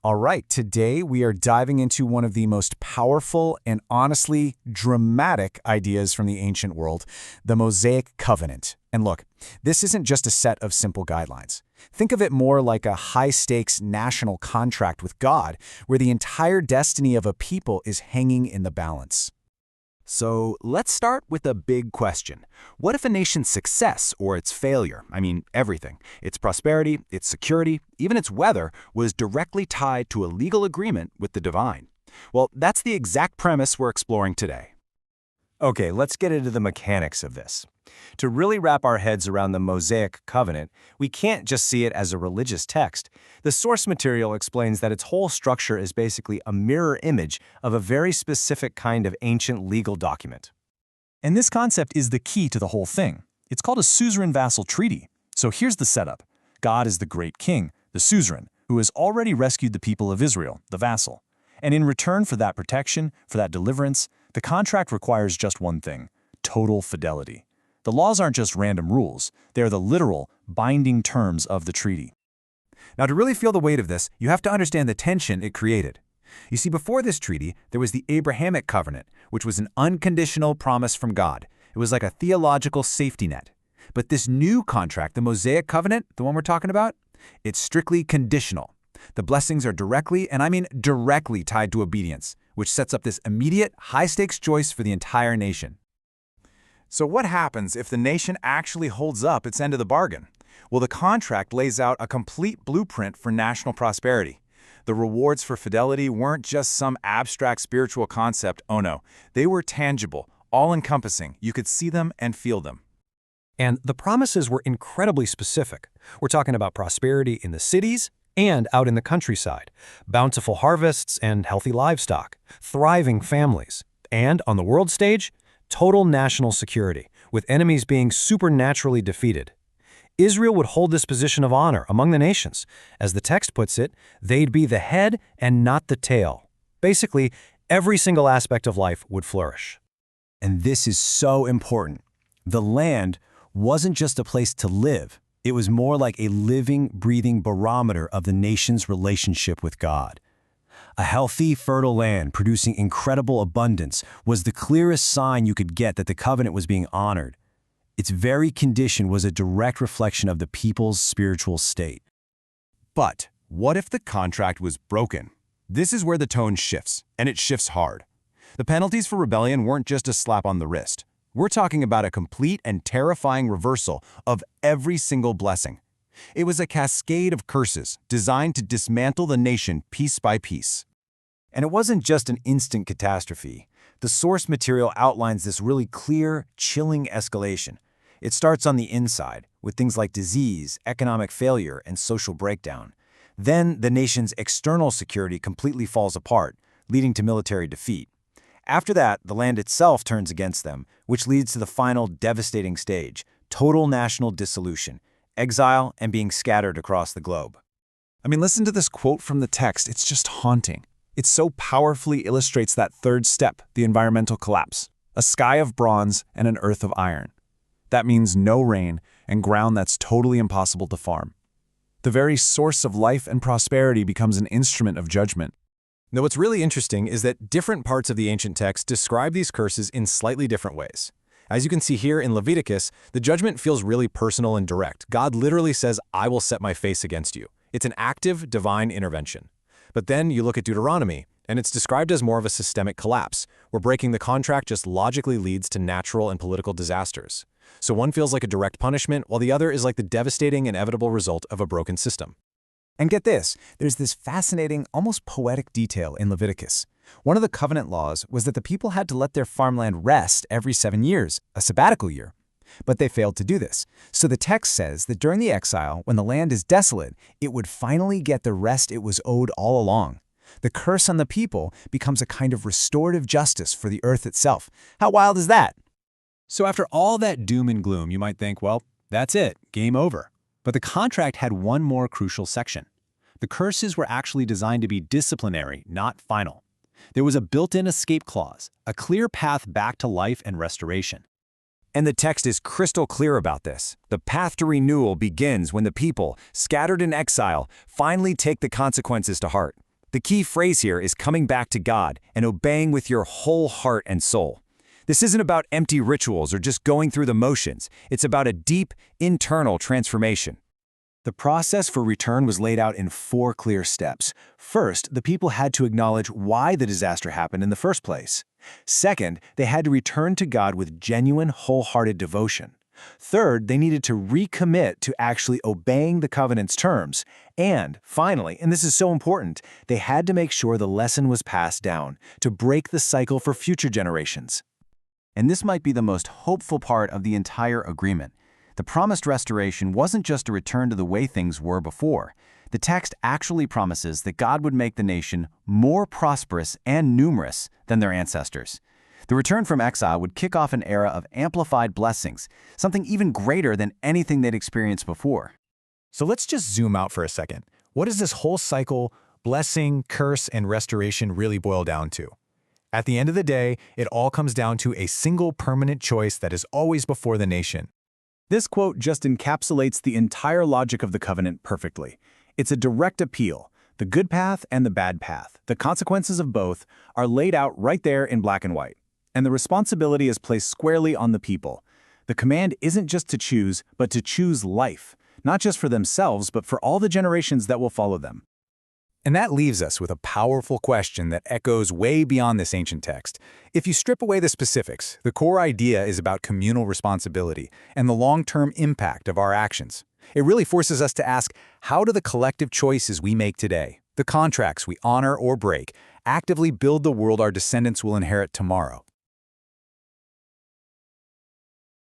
All right, today we are diving into one of the most powerful and honestly dramatic ideas from the ancient world, the Mosaic Covenant. And look, this isn't just a set of simple guidelines. Think of it more like a high-stakes national contract with God, where the entire destiny of a people is hanging in the balance. So let's start with a big question. What if a nation's success or its failure, everything, its prosperity, its security, even its weather, was directly tied to a legal agreement with the divine? Well, that's the exact premise we're exploring today. Okay, let's get into the mechanics of this. To really wrap our heads around the Mosaic Covenant, we can't just see it as a religious text. The source material explains that its whole structure is basically a mirror image of a very specific kind of ancient legal document. And this concept is the key to the whole thing. It's called a suzerain-vassal treaty. So here's the setup. God is the great king, the suzerain, who has already rescued the people of Israel, the vassal. And in return for that protection, for that deliverance, the contract requires just one thing: total fidelity. The laws aren't just random rules, they are the literal, binding terms of the treaty. Now, to really feel the weight of this, you have to understand the tension it created. You see, before this treaty, there was the Abrahamic Covenant, which was an unconditional promise from God. It was like a theological safety net. But this new contract, the Mosaic Covenant, the one we're talking about, it's strictly conditional. The blessings are directly, and I mean directly, tied to obedience, which sets up this immediate, high-stakes choice for the entire nation. So what happens if the nation actually holds up its end of the bargain? Well, the contract lays out a complete blueprint for national prosperity. The rewards for fidelity weren't just some abstract spiritual concept, oh no. They were tangible, all-encompassing. You could see them and feel them. And the promises were incredibly specific. We're talking about prosperity in the cities and out in the countryside, bountiful harvests and healthy livestock, thriving families, and on the world stage, total national security, with enemies being supernaturally defeated. Israel would hold this position of honor among the nations. As the text puts it, they'd be the head and not the tail. Basically, every single aspect of life would flourish. And this is so important. The land wasn't just a place to live. It was more like a living, breathing barometer of the nation's relationship with God. A healthy, fertile land producing incredible abundance was the clearest sign you could get that the covenant was being honored. Its very condition was a direct reflection of the people's spiritual state. But what if the contract was broken? This is where the tone shifts, and it shifts hard. The penalties for rebellion weren't just a slap on the wrist. We're talking about a complete and terrifying reversal of every single blessing. It was a cascade of curses designed to dismantle the nation piece by piece. And it wasn't just an instant catastrophe. The source material outlines this really clear, chilling escalation. It starts on the inside, with things like disease, economic failure, and social breakdown. Then the nation's external security completely falls apart, leading to military defeat. After that, the land itself turns against them, which leads to the final devastating stage: total national dissolution, exile, and being scattered across the globe. Listen to this quote from the text. It's just haunting. It so powerfully illustrates that third step, the environmental collapse. A sky of bronze and an earth of iron. That means no rain and ground that's totally impossible to farm. The very source of life and prosperity becomes an instrument of judgment. Now, what's really interesting is that different parts of the ancient text describe these curses in slightly different ways. As you can see here in Leviticus, the judgment feels really personal and direct. God literally says, "I will set my face against you." It's an active, divine intervention. But then you look at Deuteronomy, and it's described as more of a systemic collapse, where breaking the contract just logically leads to natural and political disasters. So one feels like a direct punishment, while the other is like the devastating, inevitable result of a broken system. And get this, there's this fascinating, almost poetic detail in Leviticus. One of the covenant laws was that the people had to let their farmland rest every 7 years, a sabbatical year. But they failed to do this. So the text says that during the exile, when the land is desolate, it would finally get the rest it was owed all along. The curse on the people becomes a kind of restorative justice for the earth itself. How wild is that? So after all that doom and gloom, you might think, well, that's it, game over. But the contract had one more crucial section. The curses were actually designed to be disciplinary, not final. There was a built-in escape clause, a clear path back to life and restoration. And the text is crystal clear about this. The path to renewal begins when the people, scattered in exile, finally take the consequences to heart. The key phrase here is coming back to God and obeying with your whole heart and soul. This isn't about empty rituals or just going through the motions. It's about a deep, internal transformation. The process for return was laid out in 4 clear steps. First, the people had to acknowledge why the disaster happened in the first place. Second, they had to return to God with genuine, wholehearted devotion. Third, they needed to recommit to actually obeying the covenant's terms. And finally, and this is so important, they had to make sure the lesson was passed down to break the cycle for future generations. And this might be the most hopeful part of the entire agreement. The promised restoration wasn't just a return to the way things were before. The text actually promises that God would make the nation more prosperous and numerous than their ancestors. The return from exile would kick off an era of amplified blessings, something even greater than anything they'd experienced before. So let's just zoom out for a second. What does this whole cycle, blessing, curse, and restoration really boil down to? At the end of the day, it all comes down to a single permanent choice that is always before the nation. This quote just encapsulates the entire logic of the covenant perfectly. It's a direct appeal. The good path and the bad path, the consequences of both, are laid out right there in black and white. And the responsibility is placed squarely on the people. The command isn't just to choose, but to choose life, not just for themselves, but for all the generations that will follow them. And that leaves us with a powerful question that echoes way beyond this ancient text. If you strip away the specifics, the core idea is about communal responsibility and the long-term impact of our actions. It really forces us to ask, how do the collective choices we make today, the contracts we honor or break, actively build the world our descendants will inherit tomorrow?